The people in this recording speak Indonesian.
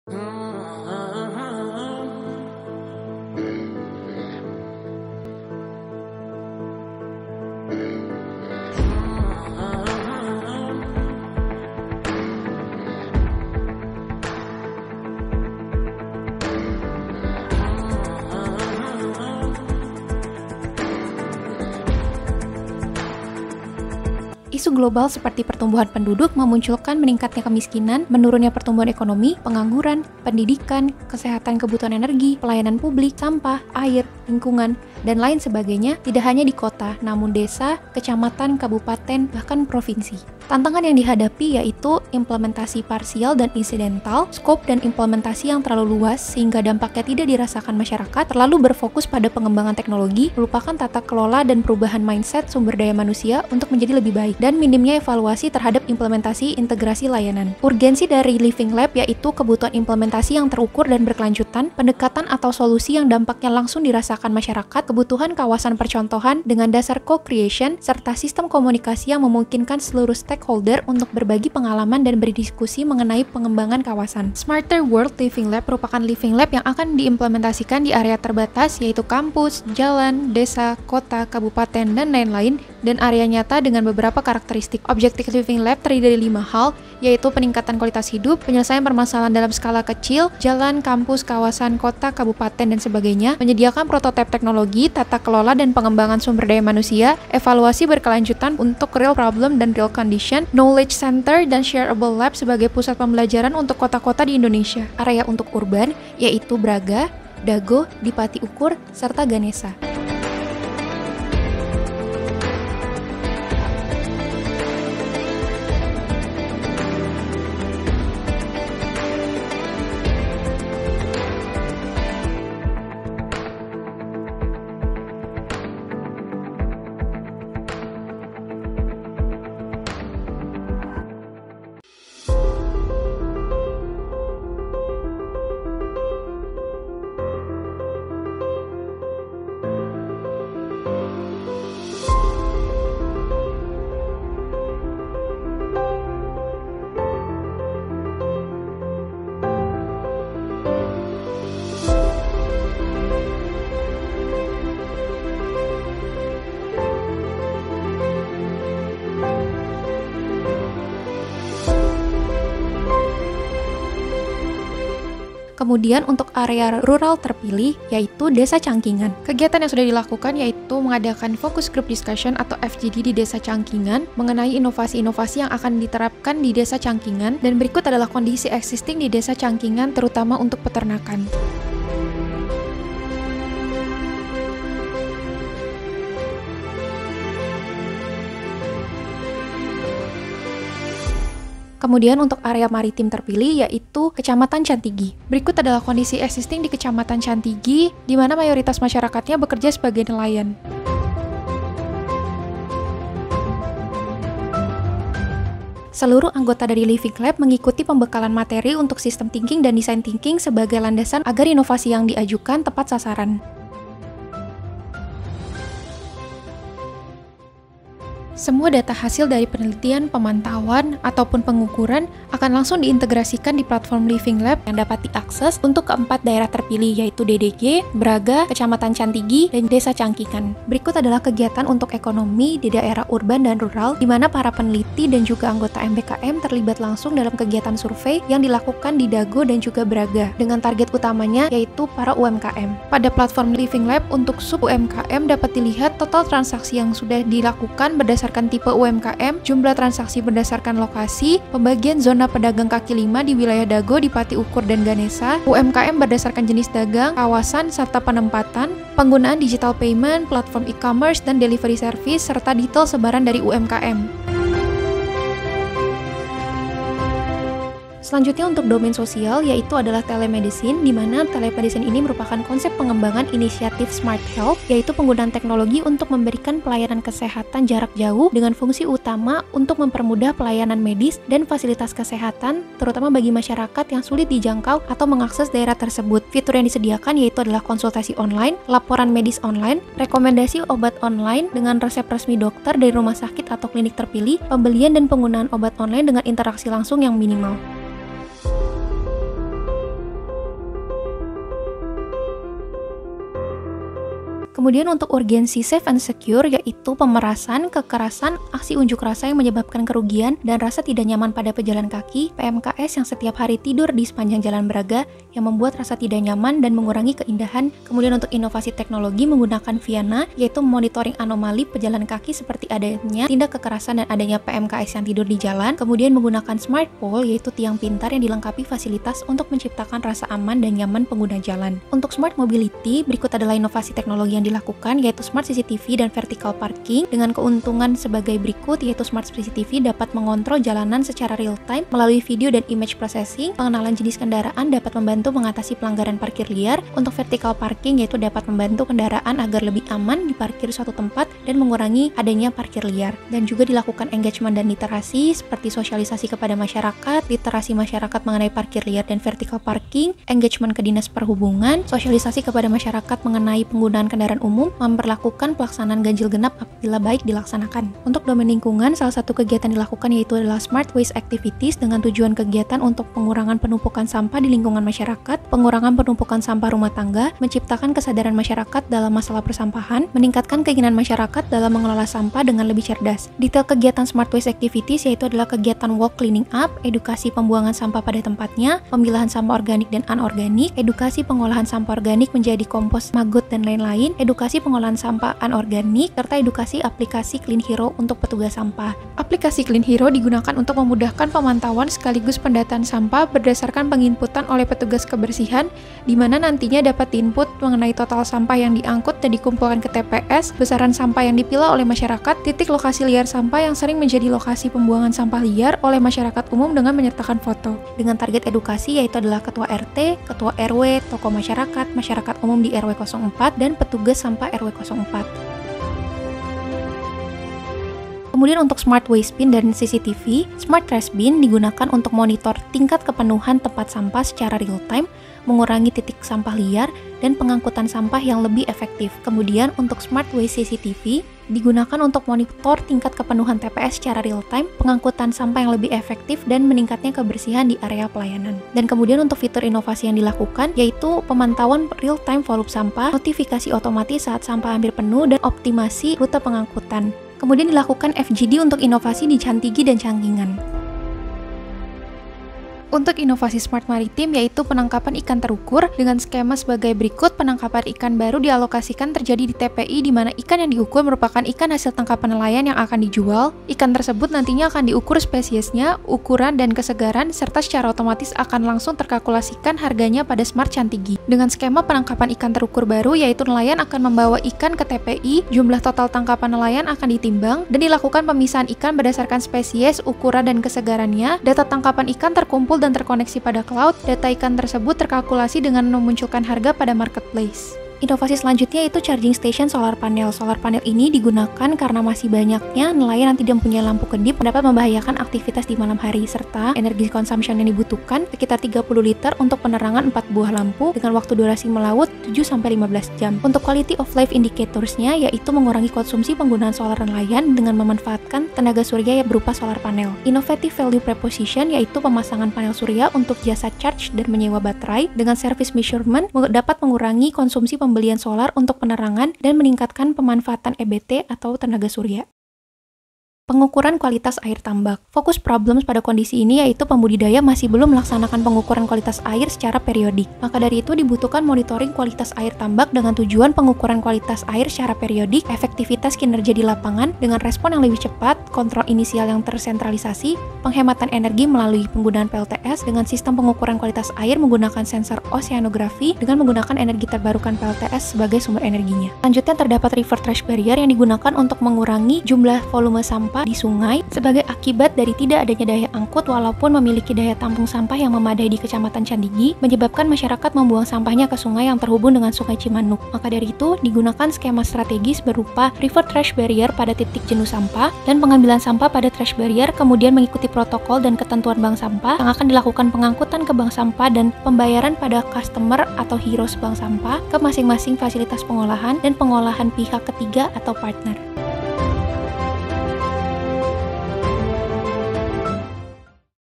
Isu global seperti pertumbuhan penduduk memunculkan meningkatnya kemiskinan, menurunnya pertumbuhan ekonomi, pengangguran, pendidikan, kesehatan, kebutuhan energi, pelayanan publik, sampah, air, lingkungan, dan lain sebagainya tidak hanya di kota, namun desa, kecamatan, kabupaten, bahkan provinsi. Tantangan yang dihadapi yaitu implementasi parsial dan insidental, skop dan implementasi yang terlalu luas sehingga dampaknya tidak dirasakan masyarakat, terlalu berfokus pada pengembangan teknologi, melupakan tata kelola dan perubahan mindset sumber daya manusia untuk menjadi lebih baik, dan minimnya evaluasi terhadap implementasi integrasi layanan. Urgensi dari Living Lab yaitu kebutuhan implementasi yang terukur dan berkelanjutan, pendekatan atau solusi yang dampaknya langsung dirasakan masyarakat, kebutuhan kawasan percontohan dengan dasar co-creation, serta sistem komunikasi yang memungkinkan seluruh stakeholder untuk berbagi pengalaman dan berdiskusi mengenai pengembangan kawasan. Smarter World Living Lab merupakan living lab yang akan diimplementasikan di area terbatas yaitu kampus, jalan, desa, kota, kabupaten, dan lain-lain, dan area nyata dengan beberapa karakteristik. Objektif Living Lab terdiri dari 5 hal, yaitu peningkatan kualitas hidup, penyelesaian permasalahan dalam skala kecil, jalan, kampus, kawasan, kota, kabupaten, dan sebagainya, menyediakan prototipe teknologi, tata kelola dan pengembangan sumber daya manusia, evaluasi berkelanjutan untuk real problem dan real condition, knowledge center, dan shareable lab sebagai pusat pembelajaran untuk kota-kota di Indonesia. Area untuk urban, yaitu Braga, Dago, Dipati Ukur, serta Ganesa. Kemudian untuk area rural terpilih yaitu Desa Cangkingan. Kegiatan yang sudah dilakukan yaitu mengadakan focus group discussion atau FGD di Desa Cangkingan mengenai inovasi-inovasi yang akan diterapkan di Desa Cangkingan, dan berikut adalah kondisi existing di Desa Cangkingan terutama untuk peternakan. Kemudian untuk area maritim terpilih yaitu Kecamatan Cantigi. Berikut adalah kondisi existing di Kecamatan Cantigi, di mana mayoritas masyarakatnya bekerja sebagai nelayan. Seluruh anggota dari Living Lab mengikuti pembekalan materi untuk sistem thinking dan design thinking sebagai landasan agar inovasi yang diajukan tepat sasaran. Semua data hasil dari penelitian, pemantauan, ataupun pengukuran akan langsung diintegrasikan di platform Living Lab yang dapat diakses untuk keempat daerah terpilih yaitu DDG, Braga, Kecamatan Cantigi, dan Desa Cangkingan. Berikut adalah kegiatan untuk ekonomi di daerah urban dan rural di mana para peneliti dan juga anggota MBKM terlibat langsung dalam kegiatan survei yang dilakukan di Dago dan juga Braga dengan target utamanya yaitu para UMKM. Pada platform Living Lab untuk sub UMKM dapat dilihat total transaksi yang sudah dilakukan berdasarkan tipe UMKM, jumlah transaksi berdasarkan lokasi, pembagian zona pedagang kaki lima di wilayah Dago, Dipati Ukur, dan Ganesa, UMKM berdasarkan jenis dagang, kawasan, serta penempatan, penggunaan digital payment, platform e-commerce, dan delivery service, serta detail sebaran dari UMKM. Selanjutnya untuk domain sosial yaitu adalah telemedicine, di mana telemedicine ini merupakan konsep pengembangan inisiatif Smart Health, yaitu penggunaan teknologi untuk memberikan pelayanan kesehatan jarak jauh dengan fungsi utama untuk mempermudah pelayanan medis dan fasilitas kesehatan, terutama bagi masyarakat yang sulit dijangkau atau mengakses daerah tersebut. Fitur yang disediakan yaitu adalah konsultasi online, laporan medis online, rekomendasi obat online dengan resep resmi dokter dari rumah sakit atau klinik terpilih, pembelian dan penggunaan obat online dengan interaksi langsung yang minimal. Kemudian untuk urgensi safe and secure yaitu pemerasan, kekerasan, aksi unjuk rasa yang menyebabkan kerugian dan rasa tidak nyaman pada pejalan kaki, PMKS yang setiap hari tidur di sepanjang Jalan Braga yang membuat rasa tidak nyaman dan mengurangi keindahan. Kemudian untuk inovasi teknologi menggunakan Viana yaitu monitoring anomali pejalan kaki seperti adanya tindak kekerasan dan adanya PMKS yang tidur di jalan. Kemudian menggunakan smart pole yaitu tiang pintar yang dilengkapi fasilitas untuk menciptakan rasa aman dan nyaman pengguna jalan. Untuk smart mobility, berikut adalah inovasi teknologi yang dilakukan yaitu smart CCTV dan vertical parking dengan keuntungan sebagai berikut yaitu smart CCTV dapat mengontrol jalanan secara real time melalui video dan image processing. Pengenalan jenis kendaraan dapat membantu mengatasi pelanggaran parkir liar. Untuk vertical parking yaitu dapat membantu kendaraan agar lebih aman diparkir di suatu tempat dan mengurangi adanya parkir liar. Dan juga dilakukan engagement dan literasi seperti sosialisasi kepada masyarakat, literasi masyarakat mengenai parkir liar dan vertical parking, engagement ke dinas perhubungan, sosialisasi kepada masyarakat mengenai penggunaan kendaraan umum, memperlakukan pelaksanaan ganjil genap apabila baik dilaksanakan. Untuk domain lingkungan, salah satu kegiatan dilakukan yaitu adalah Smart Waste Activities dengan tujuan kegiatan untuk pengurangan penumpukan sampah di lingkungan masyarakat, pengurangan penumpukan sampah rumah tangga, menciptakan kesadaran masyarakat dalam masalah persampahan, meningkatkan keinginan masyarakat dalam mengelola sampah dengan lebih cerdas. Detail kegiatan Smart Waste Activities yaitu adalah kegiatan walk cleaning up, edukasi pembuangan sampah pada tempatnya, pemilahan sampah organik dan anorganik, edukasi pengolahan sampah organik menjadi kompos maggot dan lain-lain, edukasi pengolahan sampah anorganik, serta edukasi aplikasi Clean Hero untuk petugas sampah. Aplikasi Clean Hero digunakan untuk memudahkan pemantauan sekaligus pendataan sampah berdasarkan penginputan oleh petugas kebersihan, di mana nantinya dapat diinput mengenai total sampah yang diangkut dan dikumpulkan ke TPS, besaran sampah yang dipilah oleh masyarakat, titik lokasi liar sampah yang sering menjadi lokasi pembuangan sampah liar oleh masyarakat umum dengan menyertakan foto. Dengan target edukasi yaitu adalah ketua RT, ketua RW, tokoh masyarakat, masyarakat umum di RW 04, dan petugas sampah RW 04. Kemudian untuk Smart Waste Bin dan CCTV, Smart Trash Bin digunakan untuk monitor tingkat kepenuhan tempat sampah secara real time, mengurangi titik sampah liar, dan pengangkutan sampah yang lebih efektif. Kemudian untuk Smart Waste CCTV digunakan untuk monitor tingkat kepenuhan TPS secara real time, pengangkutan sampah yang lebih efektif, dan meningkatnya kebersihan di area pelayanan. Dan kemudian untuk fitur inovasi yang dilakukan yaitu pemantauan real time volume sampah, notifikasi otomatis saat sampah hampir penuh, dan optimasi rute pengangkutan. Kemudian dilakukan FGD untuk inovasi di Cantigi dan Canggingan. Untuk inovasi Smart Maritim yaitu penangkapan ikan terukur dengan skema sebagai berikut. Penangkapan ikan baru dialokasikan terjadi di TPI di mana ikan yang diukur merupakan ikan hasil tangkapan nelayan yang akan dijual. Ikan tersebut nantinya akan diukur spesiesnya, ukuran, dan kesegaran serta secara otomatis akan langsung terkalkulasikan harganya pada Smart Cantigi. Dengan skema penangkapan ikan terukur baru yaitu nelayan akan membawa ikan ke TPI, jumlah total tangkapan nelayan akan ditimbang dan dilakukan pemisahan ikan berdasarkan spesies, ukuran, dan kesegarannya. Data tangkapan ikan terkumpul dan terkoneksi pada cloud. Data ikan tersebut terkalkulasi dengan memunculkan harga pada marketplace. Inovasi selanjutnya itu charging station solar panel. Solar panel ini digunakan karena masih banyaknya nelayan yang tidak mempunyai lampu kedip dapat membahayakan aktivitas di malam hari, serta energi consumption yang dibutuhkan sekitar 30 liter untuk penerangan 4 buah lampu dengan waktu durasi melaut 7-15 jam. Untuk quality of life indicatorsnya yaitu mengurangi konsumsi penggunaan solar nelayan dengan memanfaatkan tenaga surya yang berupa solar panel. Innovative value proposition yaitu pemasangan panel surya untuk jasa charge dan menyewa baterai dengan service measurement dapat mengurangi konsumsi pembelian solar untuk penerangan dan meningkatkan pemanfaatan EBT atau tenaga surya. Pengukuran kualitas air tambak. Fokus problems pada kondisi ini yaitu pembudidaya masih belum melaksanakan pengukuran kualitas air secara periodik. Maka dari itu dibutuhkan monitoring kualitas air tambak dengan tujuan pengukuran kualitas air secara periodik, efektivitas kinerja di lapangan dengan respon yang lebih cepat, kontrol inisial yang tersentralisasi, penghematan energi melalui penggunaan PLTS dengan sistem pengukuran kualitas air menggunakan sensor oceanografi dengan menggunakan energi terbarukan PLTS sebagai sumber energinya. Selanjutnya terdapat river trash barrier yang digunakan untuk mengurangi jumlah volume sampah di sungai sebagai akibat dari tidak adanya daya angkut walaupun memiliki daya tampung sampah yang memadai di Kecamatan Candigi, menyebabkan masyarakat membuang sampahnya ke sungai yang terhubung dengan Sungai Cimanuk. Maka dari itu digunakan skema strategis berupa river trash barrier pada titik jenuh sampah dan pengambilan sampah pada trash barrier, kemudian mengikuti protokol dan ketentuan bank sampah yang akan dilakukan pengangkutan ke bank sampah dan pembayaran pada customer atau heroes bank sampah ke masing-masing fasilitas pengolahan dan pengolahan pihak ketiga atau partner.